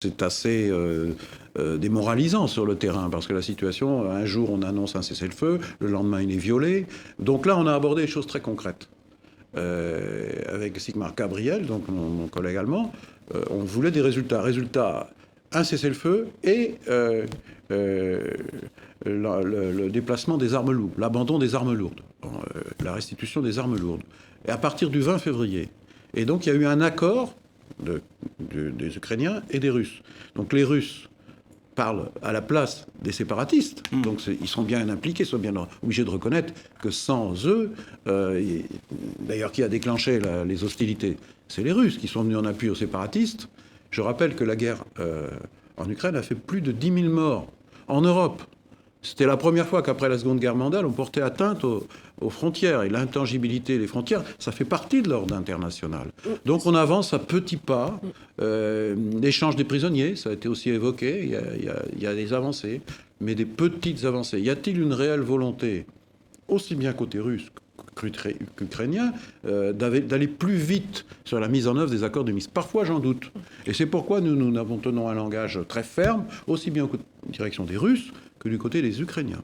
C'est assez démoralisant sur le terrain, parce que la situation, un jour on annonce un cessez-le-feu, le lendemain il est violé. Donc là on a abordé des choses très concrètes. Avec Sigmar Gabriel, donc mon collègue allemand, on voulait des résultats. Résultat, un cessez-le-feu et le déplacement des armes lourdes, l'abandon des armes lourdes, la restitution des armes lourdes. Et à partir du 20 février. Et donc il y a eu un accord des Ukrainiens et des Russes. Donc les Russes parlent à la place des séparatistes. Donc ils sont bien impliqués, sont bien obligés de reconnaître que sans eux, d'ailleurs qui a déclenché les hostilités, c'est les Russes qui sont venus en appui aux séparatistes. Je rappelle que la guerre en Ukraine a fait plus de 10 000 morts en Europe. C'était la première fois qu'après la Seconde Guerre mondiale, on portait atteinte aux frontières. Et l'intangibilité des frontières, ça fait partie de l'ordre international. Donc on avance à petits pas. L'échange des prisonniers, ça a été aussi évoqué. Il y a des avancées, mais des petites avancées. Y a-t-il une réelle volonté, aussi bien côté russe qu'ukrainien, d'aller plus vite sur la mise en œuvre des accords de Minsk? Parfois, j'en doute. Et c'est pourquoi nous tenons un langage très ferme, aussi bien en direction des Russes que du côté des Ukrainiens.